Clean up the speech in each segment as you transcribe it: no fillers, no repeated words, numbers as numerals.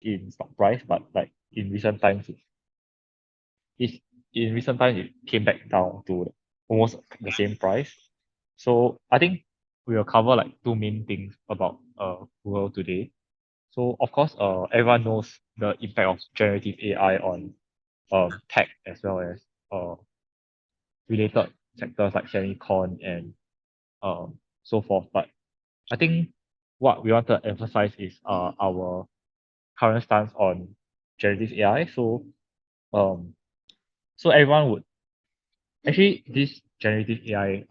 in stock price, but like in recent times, it's in recent times it came back down to almost the same price. So I think we will cover like two main things about Google today. So of course, everyone knows the impact of generative AI on tech as well as uh related sectors like semicon and so forth. But I think what we want to emphasize is our current stance on generative AI. Um so everyone would actually this generative AI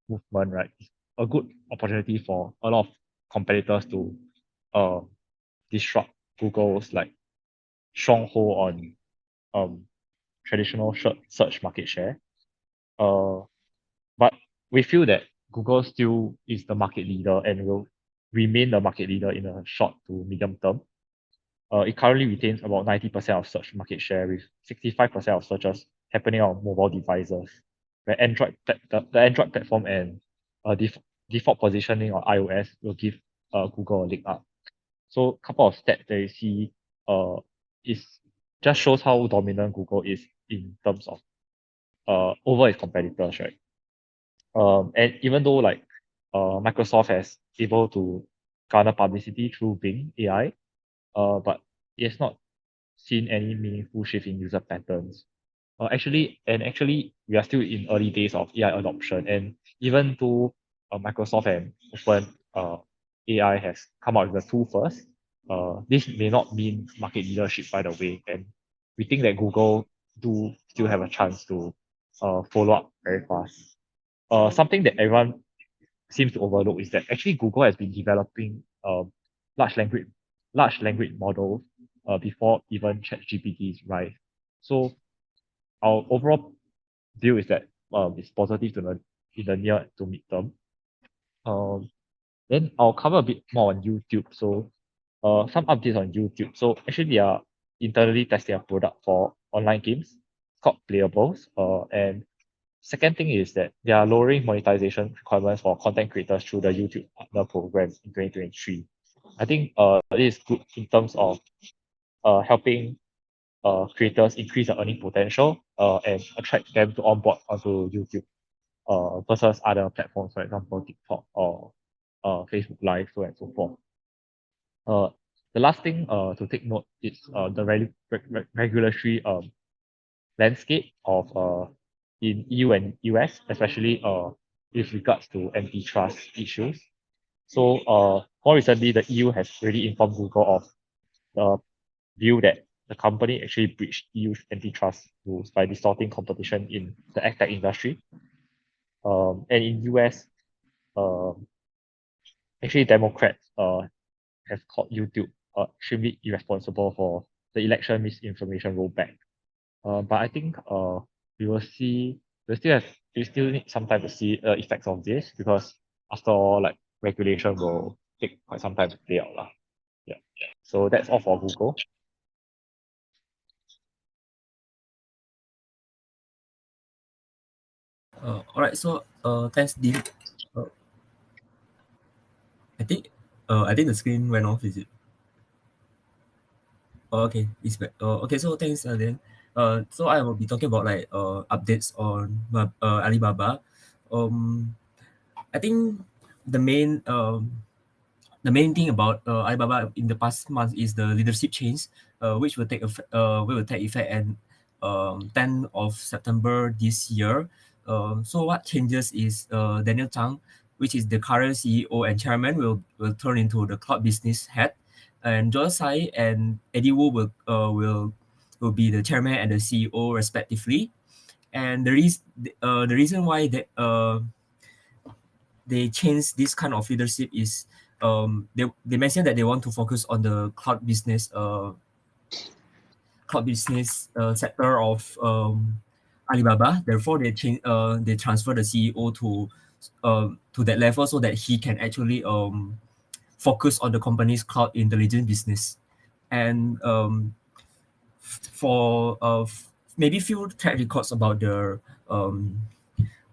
movement, right, is a good opportunity for a lot of competitors to uh disrupt Google's like stronghold on um traditional search market share. Uh, but we feel that Google still is the market leader and will remain the market leader in a short to medium term. It currently retains about 90% of search market share, with 65% of searches happening on mobile devices. The Android platform and default positioning on iOS will give Google a leg up. So a couple of stats that you see is just shows how dominant Google is in terms of over its competitors, right? And even though like Microsoft has able to garner publicity through Bing AI, but it has not seen any meaningful shift in user patterns. Actually, we are still in early days of AI adoption, and even though Microsoft and Open AI has come out with the tool first, this may not mean market leadership by the way, and we think that Google do still have a chance to follow up very fast. Something that everyone seems to overlook is that actually Google has been developing large language large language models before even ChatGPT's rise. So our overall view is that it's positive to the in the near to midterm. Um, then I'll cover a bit more on YouTube. So some updates on YouTube. So actually they are internally testing a product for online games called Playables. And second thing is that they are lowering monetization requirements for content creators through the YouTube Partner Program in 2023. I think it is good in terms of helping creators increase their earning potential and attract them to onboard onto YouTube versus other platforms, for example, TikTok or Facebook Live, so and so forth. Uh, the last thing to take note is the regulatory landscape of in EU and US, especially with regards to antitrust issues. So more recently, the EU has already informed Google of the view that the company actually breached EU's antitrust rules by distorting competition in the tech industry. And in US, um, actually Democrats have called YouTube extremely irresponsible for the election misinformation rollback. But I think we will see we still need some time to see effects of this because after all, like regulation will take quite some time to play out lah. Yeah. So that's all for Google. All right. So thanks, Dean. Uh, I think I think the screen went off. Is it? Oh, okay, it's back. Okay, so thanks, then. So I will be talking about like updates on Alibaba. Um, I think the main the main thing about Alibaba in the past month is the leadership change, which will take effect and 10th of September this year. So what changes is Daniel Zhang, which is the current CEO and chairman, will turn into the cloud business head, and Joel Tsai and Eddie Wu will be the chairman and the CEO respectively. And the reason why they changed this kind of leadership is they mentioned that they want to focus on the cloud business sector of Alibaba. Therefore, they transfer the CEO to that level so that he can actually focus on the company's cloud intelligence business. And for maybe few track records about the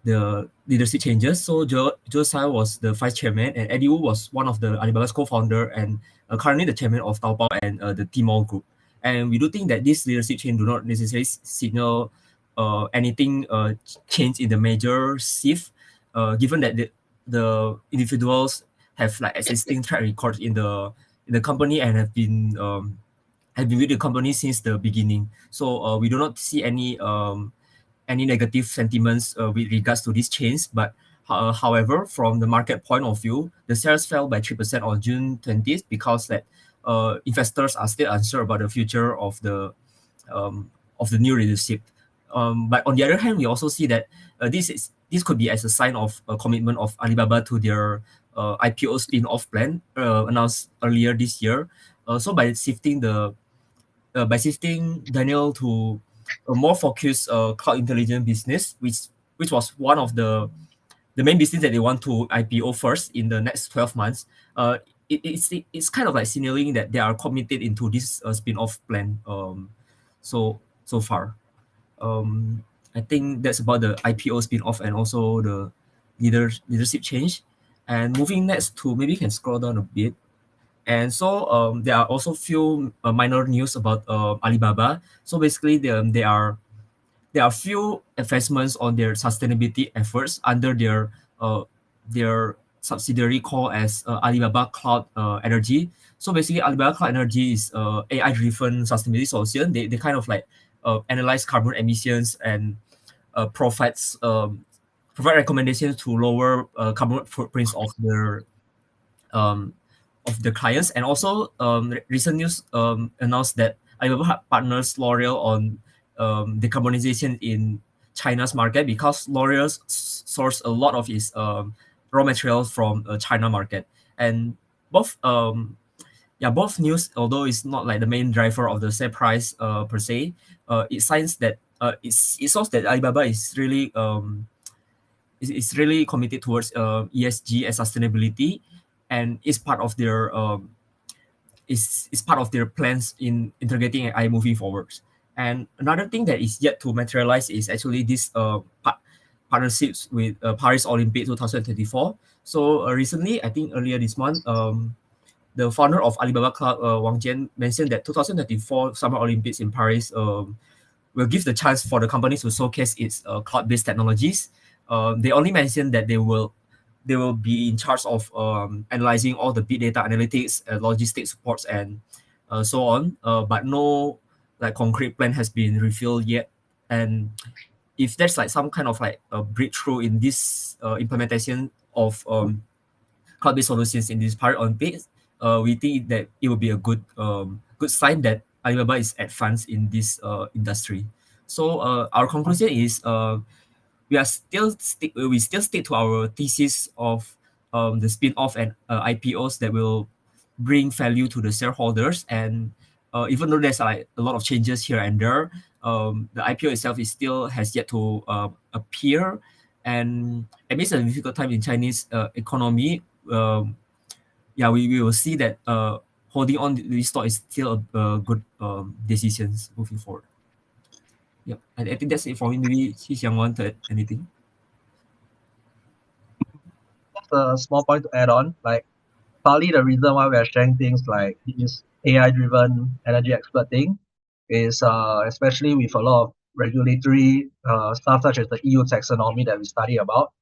the leadership changes. So Joe Tsai was the vice chairman, and Eddie Wu was one of the Alibaba's co-founder and currently the chairman of Taobao and the Tmall Group. And we do think that this leadership change do not necessarily signal anything change in the major shift, given that the individuals have like existing track records in the company and have been with the company since the beginning. So we do not see any negative sentiments with regards to this change. But however, from the market point of view, the shares fell by 3% on June 20th because that investors are still unsure about the future of the new leadership. But on the other hand, we also see that this could be as a sign of a commitment of Alibaba to their IPO spin-off plan announced earlier this year. So by shifting Daniel to a more focused cloud intelligence business, which was one of the main business that they want to IPO first in the next 12 months. It's kind of like signaling that they are committed into this spin-off plan. So far, I think that's about the IPO spin-off and also the leadership change. And moving next to, maybe you can scroll down a bit. And so there are also few minor news about Alibaba. So basically, there are few investments on their sustainability efforts under their subsidiary called as Alibaba Cloud Energy. So basically, Alibaba Cloud Energy is AI-driven sustainability solution. They kind of like analyze carbon emissions and provides provide recommendations to lower carbon footprints um, of the clients. And also, recent news announced that Alibaba partners L'Oreal on decarbonization in China's market because L'Oreal source a lot of its raw materials from China market. And both both news, although it's not like the main driver of the share price per se, it signs that it shows that Alibaba is really committed towards ESG and sustainability, and is part of their is part of their plans in integrating AI moving forwards. And another thing that is yet to materialize is actually this partnerships with Paris Olympic 2024. So recently, I think earlier this month, the founder of Alibaba Cloud, Wang Jian, mentioned that 2024 Summer Olympics in Paris will give the chance for the company to showcase its cloud-based technologies. They only mentioned that they will be in charge of analyzing all the big data analytics, logistics supports, and so on. But no like concrete plan has been revealed yet. And if there's like some kind of like a breakthrough in this implementation of cloud-based solutions in this Paris Olympics, we think that it will be a good sign that Alibaba is advanced in this industry. So our conclusion is we still stick to our thesis of the spin-off and IPOs that will bring value to the shareholders. And even though there's like a lot of changes here and there, the IPO itself is still has yet to appear. And amidst a difficult time in Chinese economy, we will see that holding on to this stock is still a good decisions moving forward. Yeah, I think that's it for me. Maybe Xixiang wanted anything. Just a small point to add on, like partly the reason why we are sharing things like this AI-driven energy expert thing is especially with a lot of regulatory stuff such as the EU taxonomy that we study about.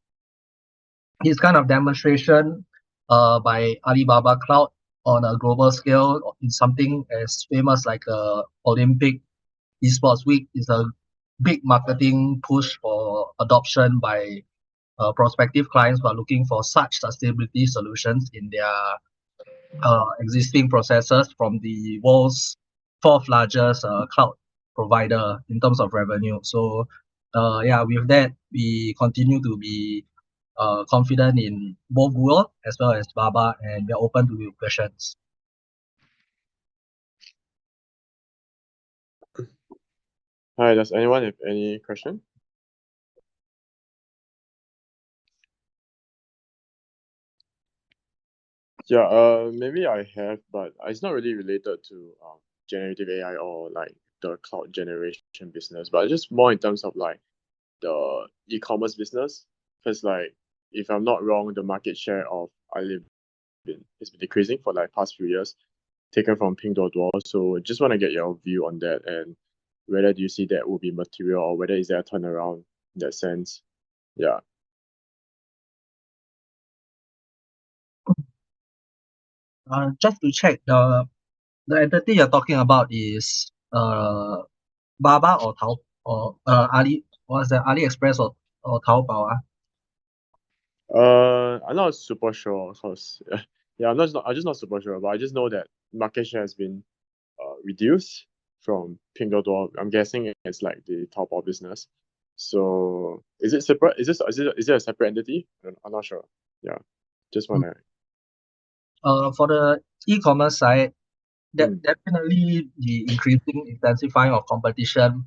This kind of demonstration by Alibaba Cloud on a global scale in something as famous like Olympic Esports Week is a big marketing push for adoption by prospective clients who are looking for such sustainability solutions in their existing processes from the world's fourth largest cloud provider in terms of revenue. So with that, we continue to be confident in both Google as well as Baba, and we are open to your questions. Hi, does anyone have any question? Yeah, maybe I have, but it's not really related to generative AI or like the cloud generation business, but just more in terms of like the e-commerce business. Because like, if I'm not wrong, the market share of Alibaba has been decreasing for like past few years, taken from Pinduoduo. So just want to get your view on that, and whether do you see that will be material, or whether is there a turnaround in that sense? Yeah. Just to check, the entity you're talking about is Baba or Tao or Ali, what's that, AliExpress or Taobao? I'm not super sure because yeah, I'm just not super sure, but I just know that market share has been reduced from Pinduoduo. I'm guessing it's like the Taobao business. So is it separate? Is it a separate entity? I'm not sure. Yeah, just wanna. For the e-commerce side, Mm, definitely the increasing intensifying of competition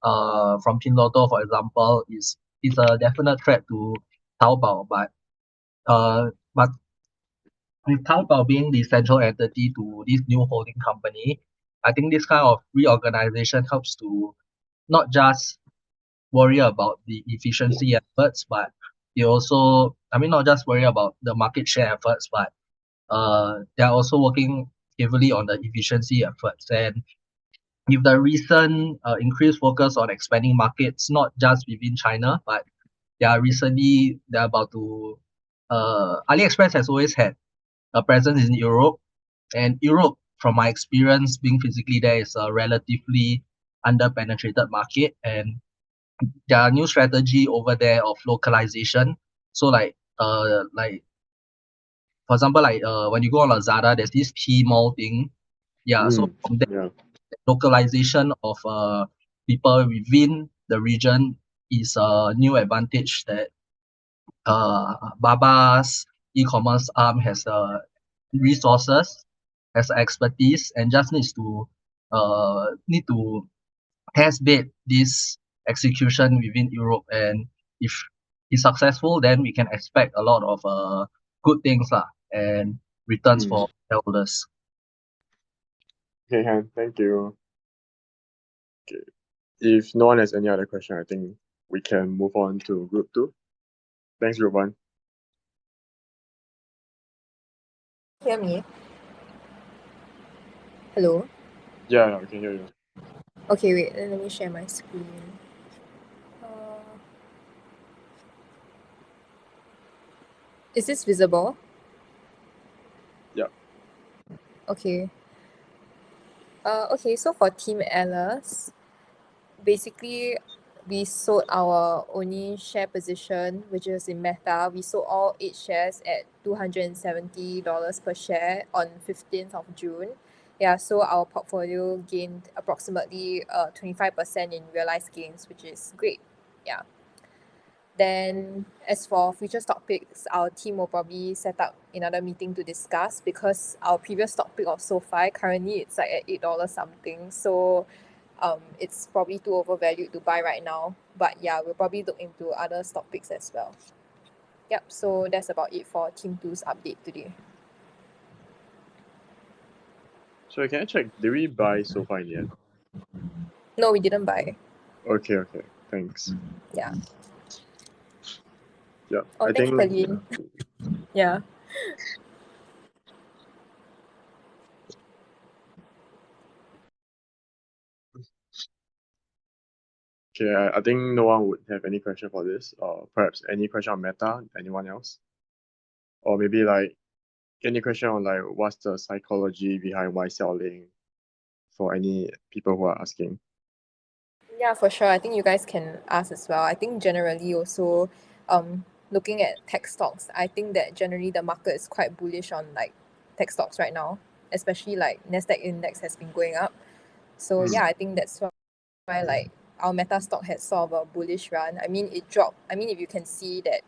from Pinduoduo, for example, is a definite threat to Taobao. But with Taobao being the central entity to this new holding company, I think this kind of reorganization helps to not just worry about the efficiency efforts, but they also, I mean, not just worry about the market share efforts, but they're also working heavily on the efficiency efforts. And with the recent increased focus on expanding markets, not just within China, but they're about to, AliExpress has always had a presence in Europe, and Europe, from my experience being physically there, is a relatively under-penetrated market, and their new strategy over there of localization. So like for example, when you go on Lazada, there's this Tmall thing. Yeah, so from that yeah. localization of people within the region is a new advantage that Baba's e-commerce arm has resources, has expertise, and just need to test bed this execution within Europe. And if it's successful, then we can expect a lot of good things lah, and returns Mm. for shareholders. Okay, Han, thank you. Okay. If no one has any other question, I think we can move on to group 2. Thanks, group 1. Hear me? Hello? Yeah, we can hear you. Okay, wait, then let me share my screen. Uh, is this visible? Yeah. Okay. Okay, so for Team Alice, basically we sold our only share position, which is in Meta. We sold all 8 shares at $270 per share on 15th of June. Yeah, so our portfolio gained approximately 25% in realized gains, which is great. Yeah. Then as for future stock picks, our team will probably set up another meeting to discuss, because our previous stock pick of SoFi, currently it's like at $8 something. So it's probably too overvalued to buy right now. But yeah, we'll probably look into other stock picks as well. Yep, so that's about it for Team 2's update today. So can I check, did we buy so far in the end? No, we didn't buy. Okay, thanks. Yeah. Yeah, Oh, I thanks, think Pearlene. Yeah. okay. I think no one would have any question for this, or perhaps any question on Meta. Anyone else? Or maybe like any question on like what's the psychology behind why selling, for any people who are asking. Yeah, for sure. I think you guys can ask as well. I think generally also, looking at tech stocks, I think that generally the market is quite bullish on like tech stocks right now, especially like Nasdaq index has been going up. So yeah, I think that's why like our Meta stock had sort of a bullish run. I mean, it dropped. I mean, if you can see that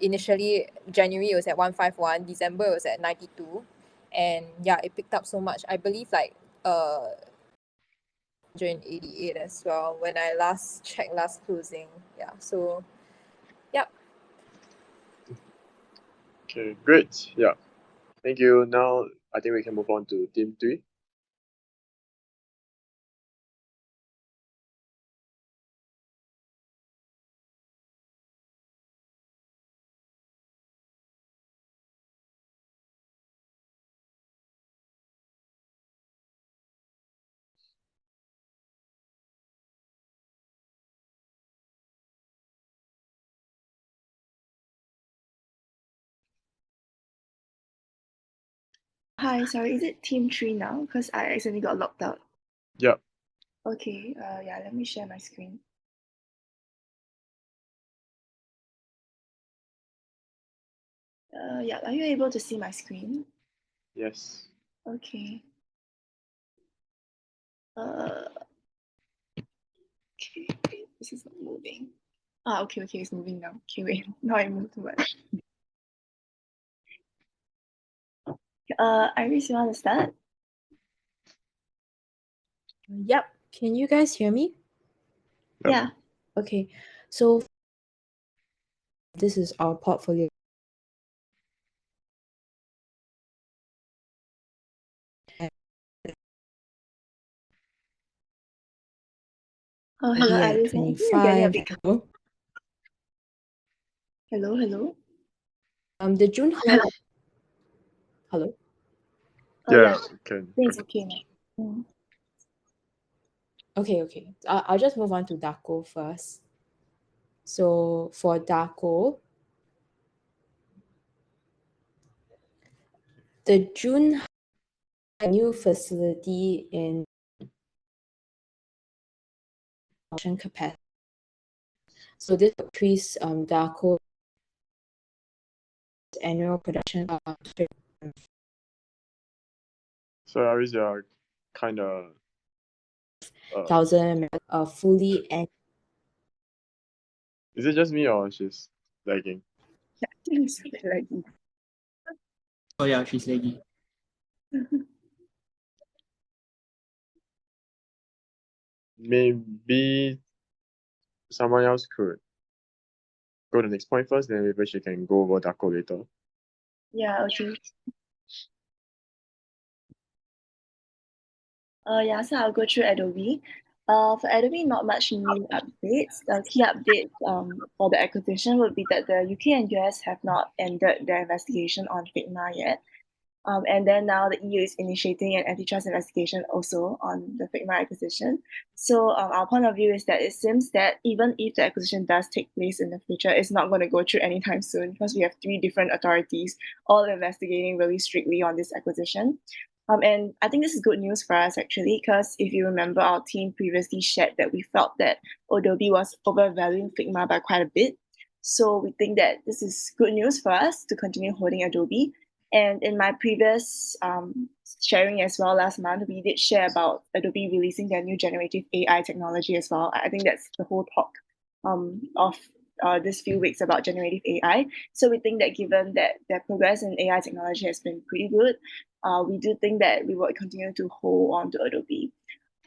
initially January it was at 151, December it was at 92, and yeah, it picked up so much. I believe like 188 as well when I last checked last closing. Yeah, so yeah. Okay, great. Yeah. Thank you. Now I think we can move on to team 3. Hi, sorry, is it team 3 now? Because I accidentally got locked out. Yep. Okay, yeah, let me share my screen. Yeah, are you able to see my screen? Yes. Okay. Okay, this is not moving. Okay, it's moving now. Okay, wait, now I moved too much. Iris, you want to start? Yep. Can you guys hear me? Yep. Yeah. Okay. So this is our portfolio. Oh, hello, Year Iris. I think you're getting a 25. bit. Hello. The June highlight. Hello. Oh, Yeah, yeah, I can. think it's okay now. Mm. Okay. I'll just move on to Daco first. So for Daco, the June new facility in production capacity. So this increase Daco annual production of So Aris, you're kind of 1,000 fully and is it just me or she's lagging? I think it's a bit laggy. Oh yeah, she's laggy. Maybe someone else could go to the next point first, then maybe she can go over Daco later. Yeah, okay. Yeah, so I'll go through Adobe. For Adobe, not much new updates. The key updates for the acquisition would be that the UK and US have not ended their investigation on Figma yet. And then now the EU is initiating an antitrust investigation also on the Figma acquisition. So our point of view is that it seems that even if the acquisition does take place in the future, it's not going to go through anytime soon because we have three different authorities all investigating really strictly on this acquisition. And I think this is good news for us actually, because if you remember, our team previously shared that we felt that Adobe was overvaluing Figma by quite a bit. So we think that this is good news for us to continue holding Adobe. And in my previous sharing as well last month, we did share about Adobe releasing their new generative AI technology as well. I think that's the whole talk of this few weeks about generative AI. So we think that given that their progress in AI technology has been pretty good, we do think that we will continue to hold on to Adobe.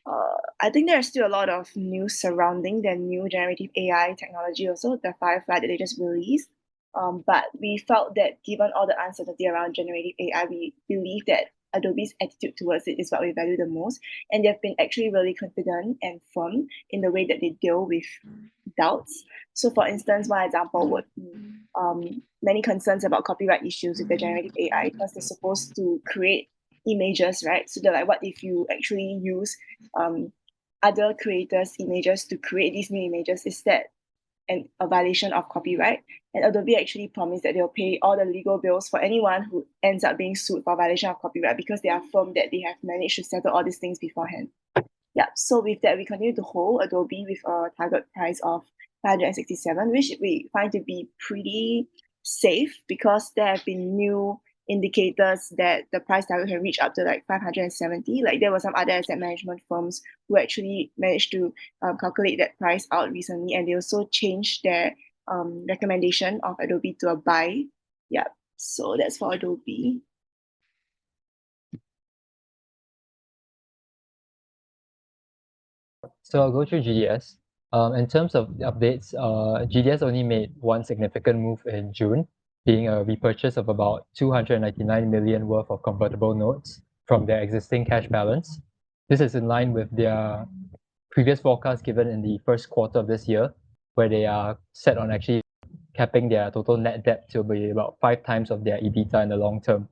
I think there's still a lot of news surrounding the new generative AI technology also, the Firefly that they just released. But we felt that given all the uncertainty around generative AI, we believe that Adobe's attitude towards it is what we value the most. And they've been actually really confident and firm in the way that they deal with doubts. So, for instance, one example would be many concerns about copyright issues with the generative AI because they're supposed to create images, right? So they're like, what if you actually use other creators' images to create these new images? Is that a violation of copyright? And Adobe actually promised that they'll pay all the legal bills for anyone who ends up being sued for violation of copyright because they are firm that they have managed to settle all these things beforehand. Yeah, so with that, we continue to hold Adobe with a target price of 567, which we find to be pretty safe because there have been new indicators that the price target can reach up to like 570. Like there were some other asset management firms who actually managed to calculate that price out recently, and they also changed their recommendation of Adobe to a buy. Yeah, so that's for Adobe. So I'll go through GDS. In terms of the updates, GDS only made one significant move in June, being a repurchase of about 299 million worth of convertible notes from their existing cash balance. This is in line with their previous forecast given in the first quarter of this year, where they are set on actually capping their total net debt to be about 5 times of their EBITDA in the long term.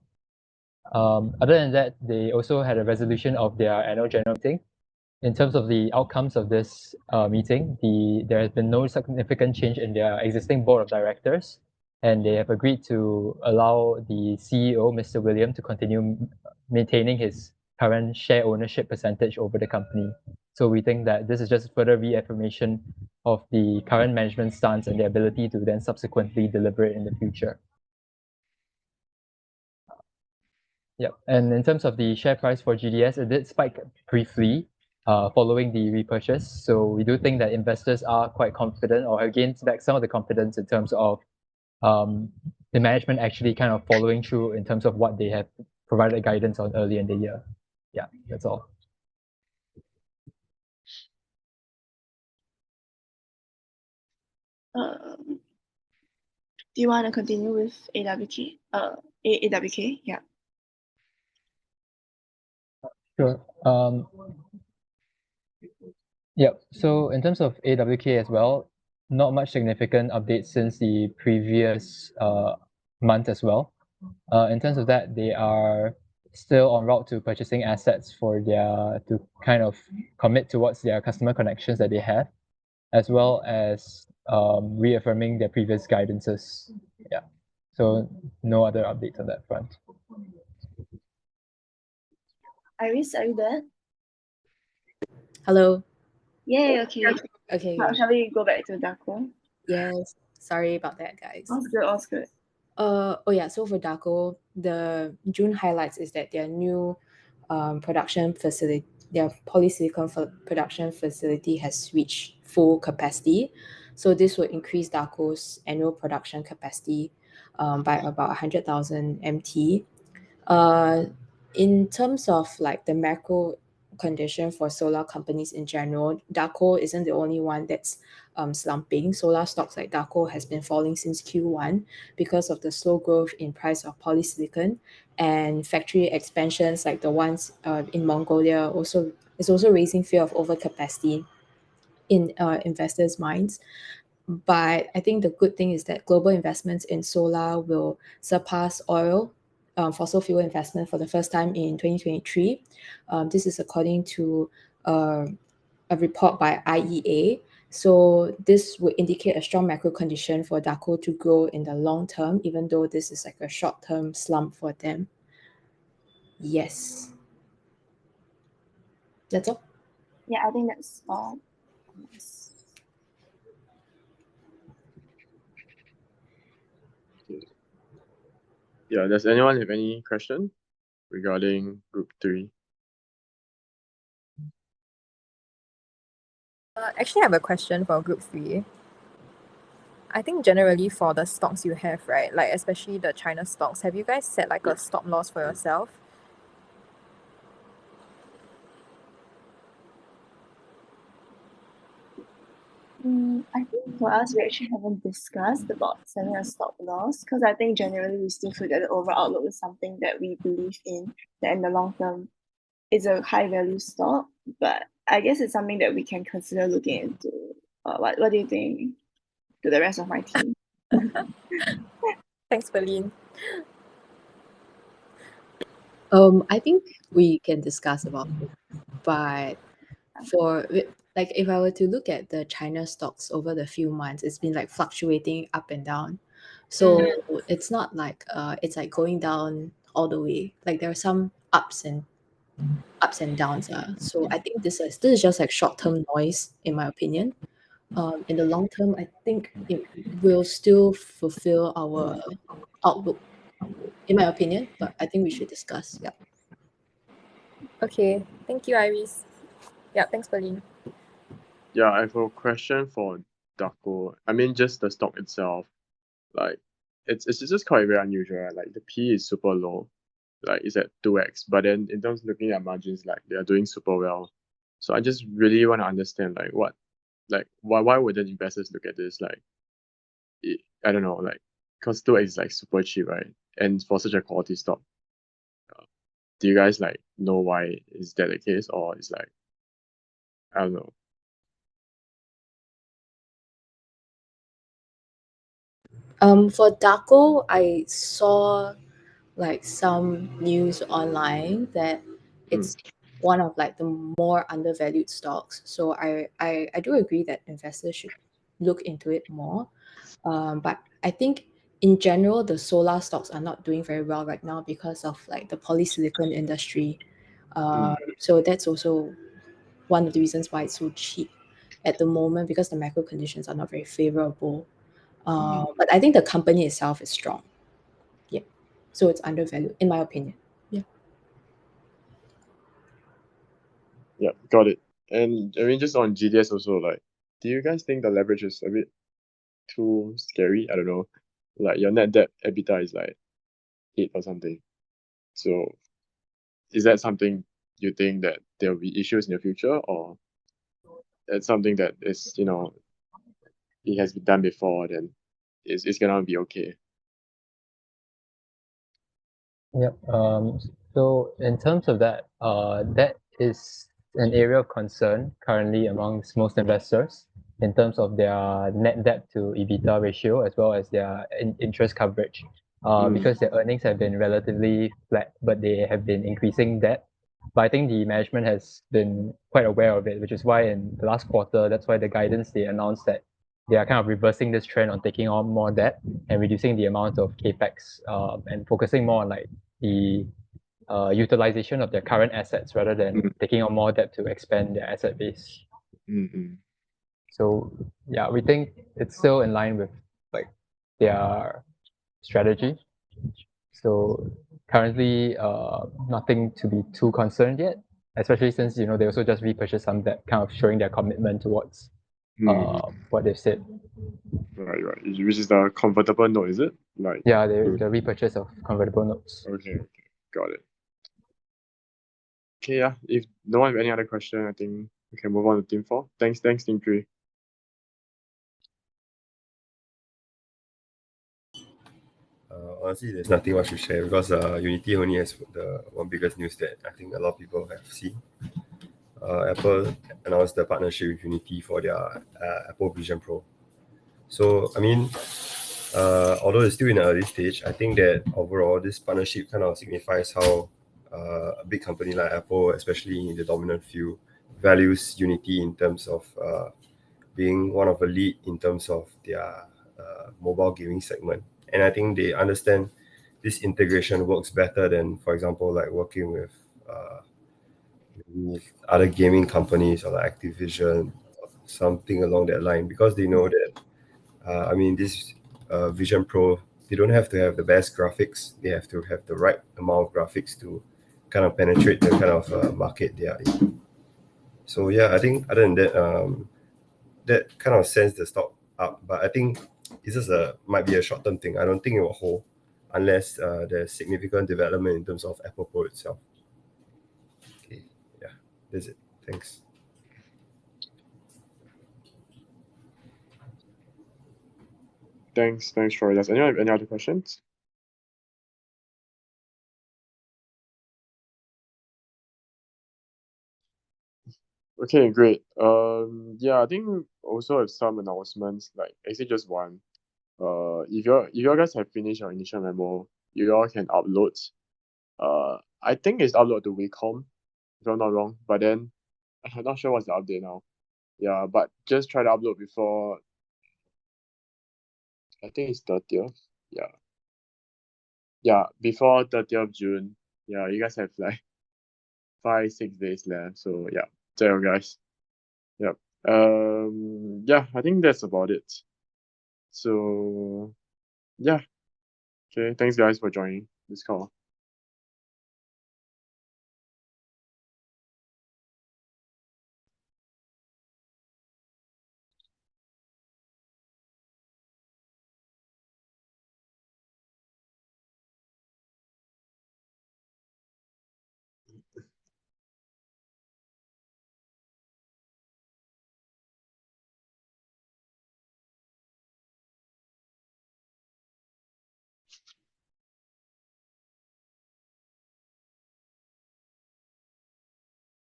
Other than that, they also had a resolution of their annual general meeting. In terms of the outcomes of this meeting, there has been no significant change in their existing board of directors. and they have agreed to allow the CEO, Mr. William, to continue maintaining his current share ownership percentage over the company. So we think that this is just further reaffirmation of the current management stance and their ability to then subsequently deliberate in the future. Yep. And in terms of the share price for GDS, it did spike briefly following the repurchase. So we do think that investors are quite confident or have gained back some of the confidence in terms of the management actually kind of following through in terms of what they have provided guidance on early in the year. Yeah, that's all. Do you want to continue with AWK? AWK, yeah. Sure. Yep. So in terms of AWK as well, not much significant updates since the previous month as well. In terms of that, they are still en route to purchasing assets for their to kind of commit towards their customer connections that they have, as well as reaffirming their previous guidances. Yeah. So no other updates on that front. Iris, are you there? Hello. Yay, okay. Okay. Shall we go back to Daco? Yes. Sorry about that, guys. All's good, all's good. Oh yeah, so for Daco, the June highlights is that their new production facility, their polysilicon production facility has reached full capacity. So this will increase Daco's annual production capacity by about 100,000 MT. In terms of like the macro condition for solar companies in general, Daco isn't the only one that's slumping. Solar stocks like Daco has been falling since Q1 because of the slow growth in price of polysilicon, and factory expansions like the ones in Mongolia is also raising fear of overcapacity in investors' minds. But I think the good thing is that global investments in solar will surpass oil fossil fuel investment for the first time in 2023. This is according to a report by IEA. So this would indicate a strong macro condition for Daco to grow in the long term, even though this is like a short-term slump for them. Yes. That's all. Yeah, I think that's all. Yeah, does anyone have any question regarding group 3? Actually, I have a question for group 3. I think generally for the stocks you have, right, like especially the China stocks, have you guys set like a stop loss for yourself? I think for us, we actually haven't discussed about setting a stop loss, because I think generally we still feel that the overall outlook is something that we believe in, that in the long term is a high value stock. But I guess it's something that we can consider looking into. What do you think to the rest of my team? Thanks, Pauline. I think we can discuss about it, but for like if I were to look at the China stocks over the few months, it's been like fluctuating up and down. So it's not like it's like going down all the way. Like there are some ups and downs. So I think this is just like short-term noise in my opinion. In the long term, I think it will still fulfill our outlook, in my opinion. But I think we should discuss. Yeah. Okay, thank you, Iris. Yeah, thanks, Pauline. Yeah, I have a question for Daco. I mean, just the stock itself, like it's just quite very unusual, right? Like the P is super low, like it's at 2x, but then in terms of looking at margins, like they are doing super well. So I just really want to understand like why wouldn't investors look at this like I don't know, like because 2x is like super cheap, right? And for such a quality stock, do you guys like know why is that the case, or it's like I don't know. For Daco, I saw like some news online that it's one of like the more undervalued stocks. So I do agree that investors should look into it more. But I think in general, the solar stocks are not doing very well right now because of like the polysilicon industry. So that's also one of the reasons why it's so cheap at the moment, because the macro conditions are not very favorable. But I think the company itself is strong. Yeah. So it's undervalued, in my opinion. Yeah. Yeah, got it. And I mean, just on GDS also, like, do you guys think the leverage is a bit too scary? I don't know. Like your net debt EBITDA is like 8 or something. So is that something you think that there will be issues in the future, or it's something that is, it has been done before, then it's gonna be okay? Yep. So in terms of that, that is an area of concern currently amongst most investors in terms of their net debt to EBITDA ratio as well as their interest coverage. Because their earnings have been relatively flat, but they have been increasing debt. But I think the management has been quite aware of it, which is why in the last quarter, that's why the guidance they announced that they are kind of reversing this trend on taking on more debt and reducing the amount of capex, and focusing more on like the utilization of their current assets rather than taking on more debt to expand their asset base. So yeah, we think it's still in line with like their strategy. So currently, nothing to be too concerned yet, especially since they also just repurchased some debt, kind of showing their commitment towards what they've said. Right, which is the convertible note, is it? Like, Yeah, the repurchase of convertible notes. okay, got it. Okay, yeah. If no one have any other question, I think we can move on to team 4. Thanks, team 3. Honestly, there's nothing much to share because Unity only has the one biggest news that I think a lot of people have seen. Apple announced the partnership with Unity for their Apple Vision Pro. So, I mean, although it's still in the early stage, I think that overall this partnership kind of signifies how a big company like Apple, especially in the dominant field, values Unity in terms of being one of the lead in terms of their mobile gaming segment. And I think they understand this integration works better than, for example, like working with other gaming companies or like Activision, something along that line, because they know that this Vision Pro, they don't have to have the best graphics. They have to have the right amount of graphics to kind of penetrate the kind of market they are in. So yeah, I think other than that, that kind of sends the stock up. But I think this is might be a short-term thing. I don't think it will hold unless there's significant development in terms of Apple Pro itself. Okay, yeah, that's it. Thanks. Thanks, Troy. Does anyone have any other questions? Okay, great. Yeah, I think also have some announcements, like actually just one. If you guys have finished your initial memo, you all can upload. I think it's upload to Wacom, if I'm not wrong. But then I'm not sure what's the update now. Yeah, but just try to upload before. I think it's 30th. Yeah. Yeah, before 30th June. Yeah, you guys have like 5-6 days left. So yeah, there guys. Yep. Yeah, I think that's about it. So yeah. Okay, thanks guys for joining this call.